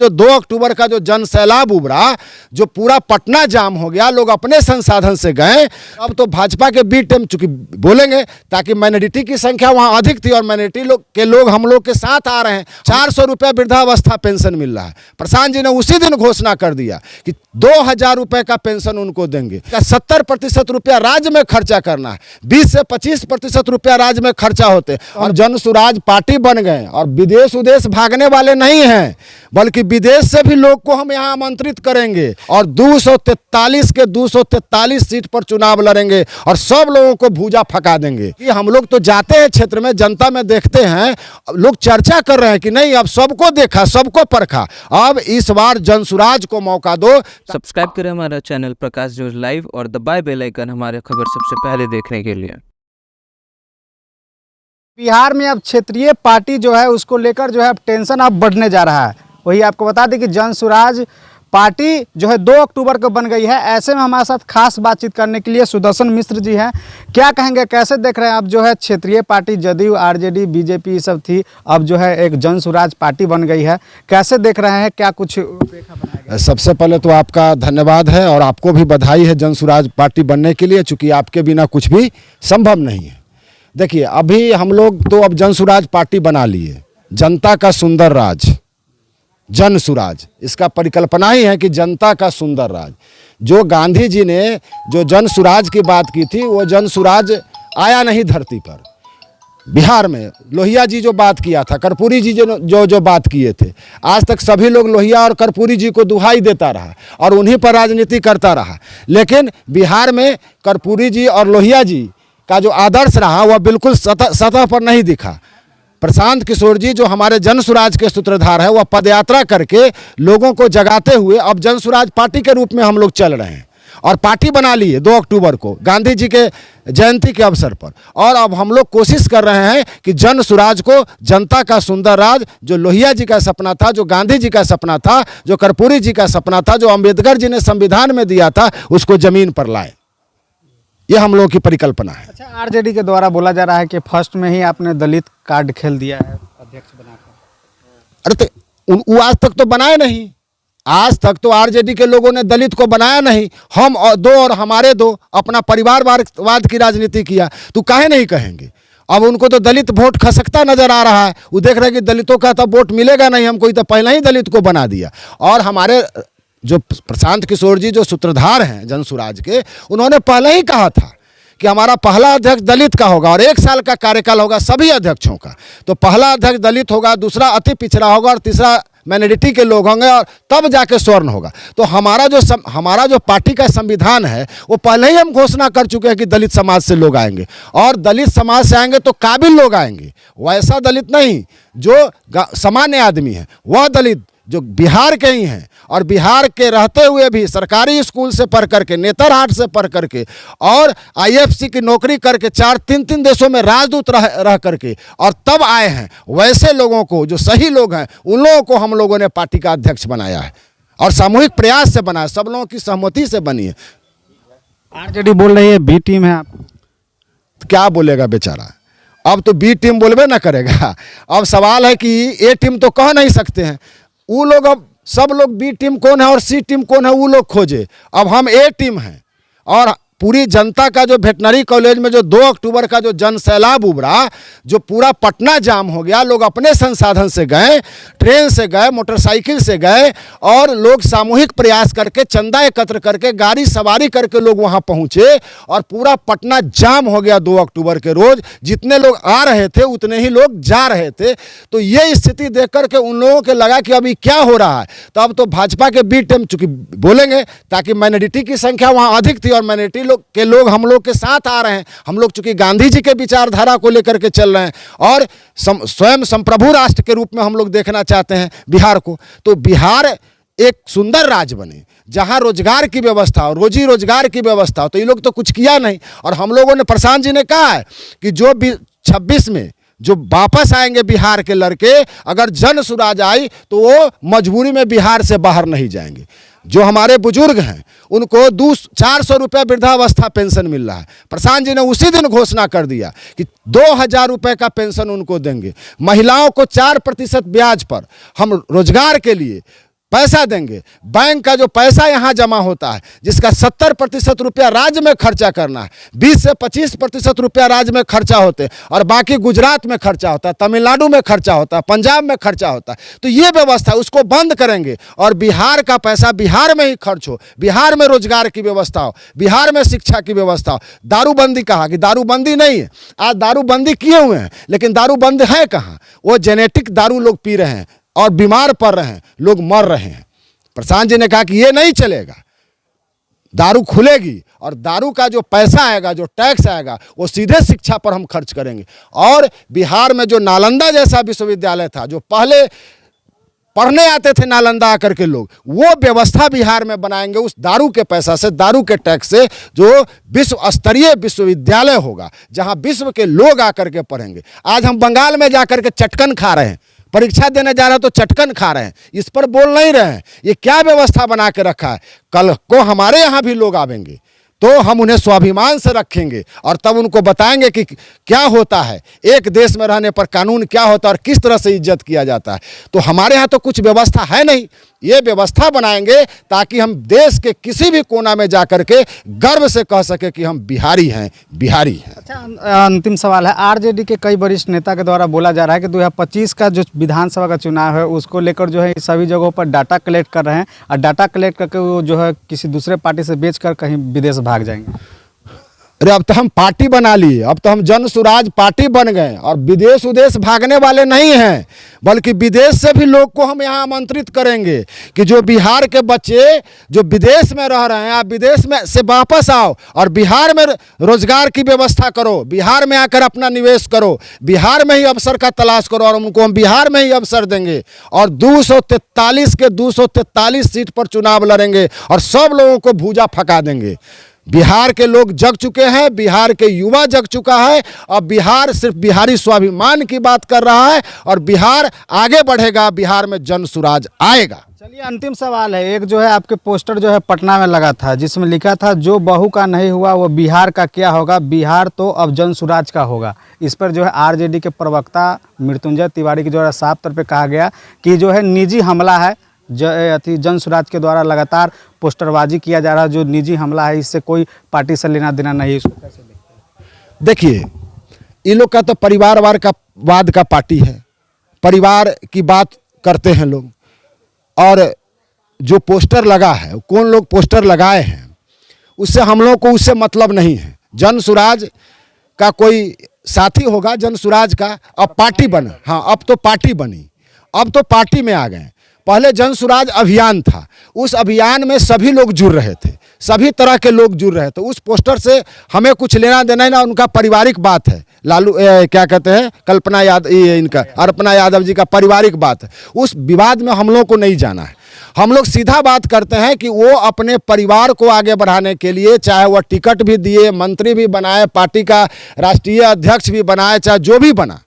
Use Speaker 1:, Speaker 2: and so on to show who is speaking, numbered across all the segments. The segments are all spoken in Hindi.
Speaker 1: जो 2 अक्टूबर का जो जन सैलाब उभरा, जो पूरा पटना जाम हो गया, लोग अपने संसाधन से गए। अब तो भाजपा के बी टीम चूंकि बोलेंगे ताकि माइनॉरिटी की संख्या वहां अधिक थी और माइनॉरिटी के लोग हम लोग के साथ आ रहे हैं। 400 रुपया वृद्धावस्था पेंशन मिल रहा है। प्रशांत जी ने उसी दिन घोषणा कर दिया कि 2000 रुपए का पेंशन उनको देंगे। 70% रुपया राज्य में खर्चा करना है, 20 से 25% रुपया राज्य में खर्चा होते और जन सुराज पार्टी बन गए और विदेश उदेश भागने वाले नहीं हैं, बल्कि विदेश से भी लोग को हम यहाँ आमंत्रित करेंगे और 243 के 243 सीट पर चुनाव लड़ेंगे और सब लोगों को भूजा फका देंगे। कि हम लोग तो जाते हैं क्षेत्र में, जनता में देखते हैं, लोग चर्चा कर रहे हैं कि नहीं अब सबको देखा, सबको परखा, अब इस बार जनसुराज को मौका दो।
Speaker 2: सब्सक्राइब करें हमारा चैनल प्रकाश न्यूज लाइव और दबाए बेल आइकन हमारे खबर सबसे पहले देखने के लिए।
Speaker 3: बिहार में अब क्षेत्रीय पार्टी जो है उसको लेकर जो है अब टेंशन अब बढ़ने जा रहा है। वही आपको बता दें कि जनसुराज पार्टी जो है 2 अक्टूबर को बन गई है। ऐसे में हमारे साथ खास बातचीत करने के लिए सुदर्शन मिश्र जी हैं। क्या कहेंगे, कैसे देख रहे हैं? अब जो है क्षेत्रीय पार्टी जदयू, आरजेडी, बीजेपी ये सब थी, अब जो है एक जनसुराज पार्टी बन गई है। कैसे देख रहे हैं, क्या कुछ रूपरेखा बनाया गया?
Speaker 1: सबसे पहले तो आपका धन्यवाद है और आपको भी बधाई है जनसुराज पार्टी बनने के लिए, चूँकि आपके बिना कुछ भी संभव नहीं है। देखिए अभी हम लोग तो अब जनसुराज पार्टी बना लिए, जनता का सुंदर राज, जन सुराज, इसका परिकल्पना ही है कि जनता का सुंदर राज। जो गांधी जी ने जो जन सुराज की बात की थी वो जन सुराज आया नहीं धरती पर। बिहार में लोहिया जी जो बात किया था, कर्पूरी जी जो बात किए थे, आज तक सभी लोग लोहिया और कर्पूरी जी को दुहाई देता रहा और उन्हीं पर राजनीति करता रहा। लेकिन बिहार में कर्पूरी जी और लोहिया जी का जो आदर्श रहा वह बिल्कुल सतह पर नहीं दिखा। प्रशांत किशोर जी जो हमारे जनसुराज के सूत्रधार है, वह पदयात्रा करके लोगों को जगाते हुए अब जनसुराज पार्टी के रूप में हम लोग चल रहे हैं और पार्टी बना ली है 2 अक्टूबर को गांधी जी के जयंती के अवसर पर। और अब हम लोग कोशिश कर रहे हैं कि जनसुराज को, जनता का सुंदर राज, जो लोहिया जी का सपना था, जो गांधी जी का सपना था, जो कर्पूरी जी का सपना था, जो अम्बेडकर जी ने संविधान में दिया था, उसको जमीन पर लाए। ये हम लोगों की परिकल्पना है।
Speaker 3: अच्छा, आरजेडी के द्वारा बोला जा रहा है कि फर्स्ट में ही आपने दलित कार्ड खेल दिया है अध्यक्ष बनाकर।
Speaker 1: अरे तो वो आज तक तो बनाए नहीं, आज तक तो आरजेडी के लोगों ने दलित को बनाया नहीं। हम दो और हमारे दो अपना परिवारवाद की राजनीति किया, तो काहे नहीं कहेंगे। अब उनको तो दलित वोट खसकता नजर आ रहा है, वो देख रहे हैं कि दलितों का तो वोट मिलेगा नहीं हमको, तो पहले ही दलित को बना दिया। और हमारे जो प्रशांत किशोर जी जो सूत्रधार हैं जनसुराज के, उन्होंने पहले ही कहा था कि हमारा पहला अध्यक्ष दलित का होगा और 1 साल का कार्यकाल होगा सभी अध्यक्षों का। तो पहला अध्यक्ष दलित होगा, दूसरा अति पिछड़ा होगा और तीसरा माइनॉरिटी के लोग होंगे और तब जाके स्वर्ण होगा। तो हमारा जो पार्टी का संविधान है वो पहले ही हम घोषणा कर चुके हैं कि दलित समाज से लोग आएंगे और दलित समाज से आएंगे तो काबिल लोग आएंगे, वैसा दलित नहीं जो सामान्य आदमी है, वह दलित जो बिहार के ही हैं और बिहार के रहते हुए भी सरकारी स्कूल से पढ़ करके, नेतरहाट से पढ़ करके और आईएफसी की नौकरी करके 3 देशों में राजदूत रह करके और तब आए हैं, वैसे लोगों को, जो सही लोग हैं, उन लोगों को हम लोगों ने पार्टी का अध्यक्ष बनाया है और सामूहिक प्रयास से बनाया, सब लोगों की सहमति से बनी है।
Speaker 3: आरजेडी बोल रही है बी टीम है, आप
Speaker 1: तो क्या बोलेगा बेचारा, अब तो बी टीम बोलबे ना करेगा। अब सवाल है कि ए टीम तो कह नहीं सकते हैं, वो लोग अब सब लोग बी टीम कौन है और सी टीम कौन है वो लोग खोजे। अब हम ए टीम हैं और पूरी जनता का जो वेटनरी कॉलेज में जो 2 अक्टूबर का जो जन सैलाब उभरा, जो पूरा पटना जाम हो गया, लोग अपने संसाधन से गए, ट्रेन से गए, मोटरसाइकिल से गए और लोग सामूहिक प्रयास करके चंदा एकत्र करके गाड़ी सवारी करके लोग वहां पहुंचे और पूरा पटना जाम हो गया 2 अक्टूबर के रोज। जितने लोग आ रहे थे उतने ही लोग जा रहे थे। तो ये स्थिति देख करके उन लोगों के लगा कि अभी क्या हो रहा है। तो अब तो भाजपा के बी टीम चूंकि बोलेंगे ताकि माइनॉरिटी की संख्या वहां अधिक थी और माइनॉरिटी लोग हम लोग के साथ आ रहे हैं, हम लोग चूंकि गांधी जी के विचारधारा को लेकर के चल रहे हैं और स्वयं संप्रभु राष्ट्र के रूप में हम लोग देखना चाहते हैं बिहार को। तो बिहार एक सुंदर राज्य बने जहां रोजगार की व्यवस्था हो, रोजी रोजगार की व्यवस्था हो। तो ये लोग तो कुछ किया नहीं और हम लोगों ने, प्रशांत जी ने कहा है कि जो 26 में जो वापस आएंगे बिहार के लड़के, अगर जन सुराज आई तो वो मजबूरी में बिहार से बाहर नहीं जाएंगे। जो हमारे बुजुर्ग हैं उनको 400 रुपया वृद्धावस्था पेंशन मिल रहा है। प्रशांत जी ने उसी दिन घोषणा कर दिया कि 2000 रुपये का पेंशन उनको देंगे। महिलाओं को 4% ब्याज पर हम रोजगार के लिए पैसा देंगे। बैंक का जो पैसा यहाँ जमा होता है, जिसका 70% रुपया राज्य में खर्चा करना है, 20 से 25% रुपया राज्य में खर्चा होते हैं और बाकी गुजरात में खर्चा होता है, तमिलनाडु में खर्चा होता है, पंजाब में खर्चा होता है। तो ये व्यवस्था उसको बंद करेंगे और बिहार का पैसा बिहार में ही खर्च हो, बिहार में रोजगार की व्यवस्था हो, बिहार में शिक्षा की व्यवस्था हो। दारूबंदी कहा कि दारूबंदी नहीं है, आज दारूबंदी किए हुए हैं, लेकिन दारूबंद है कहाँ? वो जेनेटिक दारू लोग पी रहे हैं और बीमार पड़ रहे हैं, लोग मर रहे हैं। प्रशांत जी ने कहा कि ये नहीं चलेगा, दारू खुलेगी और दारू का जो पैसा आएगा, जो टैक्स आएगा, वो सीधे शिक्षा पर हम खर्च करेंगे। और बिहार में जो नालंदा जैसा विश्वविद्यालय था, जो पहले पढ़ने आते थे नालंदा आकर के लोग, वो व्यवस्था बिहार में बनाएंगे उस दारू के पैसा से, दारू के टैक्स से, जो विश्व स्तरीय विश्वविद्यालय होगा, जहां विश्व के लोग आकर के पढ़ेंगे। आज हम बंगाल में जाकर के चटकन खा रहे हैं, परीक्षा देने जा रहे हैं तो चटकन खा रहे हैं, इस पर बोल नहीं रहे हैं। ये क्या व्यवस्था बना के रखा है? कल को हमारे यहाँ भी लोग आवेंगे तो हम उन्हें स्वाभिमान से रखेंगे और तब उनको बताएंगे कि क्या होता है, एक देश में रहने पर कानून क्या होता है और किस तरह से इज्जत किया जाता है। तो हमारे यहाँ तो कुछ व्यवस्था है नहीं, ये व्यवस्था बनाएंगे ताकि हम देश के किसी भी कोना में जाकर के गर्व से कह सके कि हम बिहारी हैं, बिहारी हैं।
Speaker 3: अच्छा, अंतिम सवाल है, आरजेडी के कई वरिष्ठ नेता के द्वारा बोला जा रहा है कि 2025 का जो विधानसभा का चुनाव है उसको लेकर जो है सभी जगहों पर डाटा कलेक्ट कर रहे हैं और डाटा कलेक्ट करके वो जो है किसी दूसरे पार्टी से बेचकर कहीं विदेश भाग जाएंगे।
Speaker 1: अरे अब तो हम पार्टी बना लिए, अब तो हम जन सुराज पार्टी बन गए और विदेश उदेश भागने वाले नहीं हैं, बल्कि विदेश से भी लोग को हम यहाँ आमंत्रित करेंगे कि जो बिहार के बच्चे जो विदेश में रह रहे हैं, आप विदेश में से वापस आओ और बिहार में रोजगार की व्यवस्था करो, बिहार में आकर अपना निवेश करो, बिहार में ही अवसर का तलाश करो और उनको हम बिहार में ही अवसर देंगे और 243 के 243 सीट पर चुनाव लड़ेंगे और सब लोगों को भूजा फंका देंगे। बिहार के लोग जग चुके हैं, बिहार के युवा जग चुका है। अब बिहार सिर्फ बिहारी स्वाभिमान की बात कर रहा है और बिहार आगे बढ़ेगा, बिहार में जन सुराज आएगा।
Speaker 3: चलिए, अंतिम सवाल है, एक जो है आपके पोस्टर जो है पटना में लगा था जिसमें लिखा था जो बहू का नहीं हुआ वो बिहार का क्या होगा, बिहार तो अब जन सुराज का होगा। इस पर जो है आरजेडी के प्रवक्ता मृत्युंजय तिवारी की जो है साफ तौर पे कहा गया कि जो है निजी हमला है, जन सुराज के द्वारा लगातार पोस्टरबाजी किया जा रहा है, जो निजी हमला है इससे कोई पार्टी से लेना देना नहीं। इसको कैसे देखते हैं?
Speaker 1: देखिए, इन लोग का तो परिवारवाद का पार्टी है, परिवार की बात करते हैं लोग। और जो पोस्टर लगा है, कौन लोग पोस्टर लगाए हैं, उससे हम लोग को उससे मतलब नहीं है। जन सुराज का कोई साथी होगा, जन सुराज का अब पार्टी बना, हाँ अब तो पार्टी बनी, अब तो पार्टी में आ गए। पहले जन सुराज अभियान था, उस अभियान में सभी लोग जुड़ रहे थे, सभी तरह के लोग जुड़ रहे थे। उस पोस्टर से हमें कुछ लेना देना ना, उनका पारिवारिक बात है। लालू क्या कहते हैं, कल्पना यादव, इनका अर्पणा यादव जी का पारिवारिक बात है। उस विवाद में हम लोग को नहीं जाना है। हम लोग सीधा बात करते हैं कि वो अपने परिवार को आगे बढ़ाने के लिए, चाहे वह टिकट भी दिए, मंत्री भी बनाए, पार्टी का राष्ट्रीय अध्यक्ष भी बनाए, चाहे जो भी बना,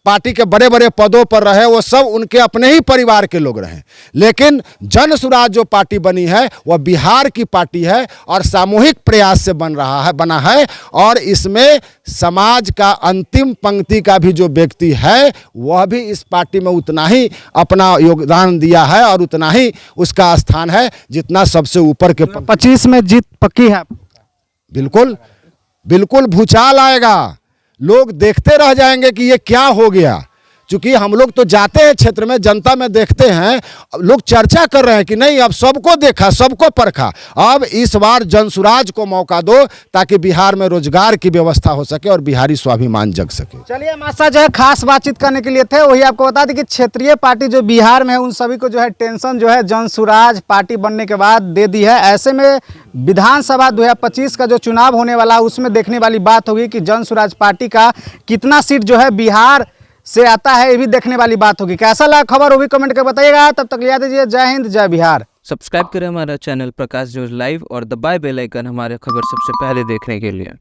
Speaker 1: पार्टी के बड़े बड़े पदों पर रहे, वो सब उनके अपने ही परिवार के लोग रहे। लेकिन जन सुराज जो पार्टी बनी है वह बिहार की पार्टी है और सामूहिक प्रयास से बना है और इसमें समाज का अंतिम पंक्ति का भी जो व्यक्ति है वह भी इस पार्टी में उतना ही अपना योगदान दिया है और उतना ही उसका स्थान है जितना सबसे ऊपर के।
Speaker 3: 25 में जीत पक्की है?
Speaker 1: बिल्कुल बिल्कुल, भूचाल आएगा, लोग देखते रह जाएंगे कि ये क्या हो गया। चूंकि हम लोग तो जाते हैं क्षेत्र में, जनता में देखते हैं, लोग चर्चा कर रहे हैं कि नहीं अब सबको देखा, सबको परखा, अब इस बार जनसुराज को मौका दो ताकि बिहार में रोजगार की व्यवस्था हो सके और बिहारी स्वाभिमान जग सके।
Speaker 3: चलिए, हमारे साथ जो है खास बातचीत करने के लिए थे, वही आपको बता दें कि क्षेत्रीय पार्टी जो बिहार में है उन सभी को जो है टेंशन जो है जनसुराज पार्टी बनने के बाद दे दी है। ऐसे में विधानसभा 2025 का जो चुनाव होने वाला है उसमें देखने वाली बात होगी कि जनसुराज पार्टी का कितना सीट जो है बिहार से आता है, ये भी देखने वाली बात होगी। कैसा लगा खबर वो भी कमेंट कर बताइएगा। तब तक याद दीजिए, जय हिंद, जय बिहार।
Speaker 2: सब्सक्राइब करें हमारा चैनल प्रकाश न्यूज लाइव और दबाए बेल आइकन हमारे खबर सबसे पहले देखने के लिए।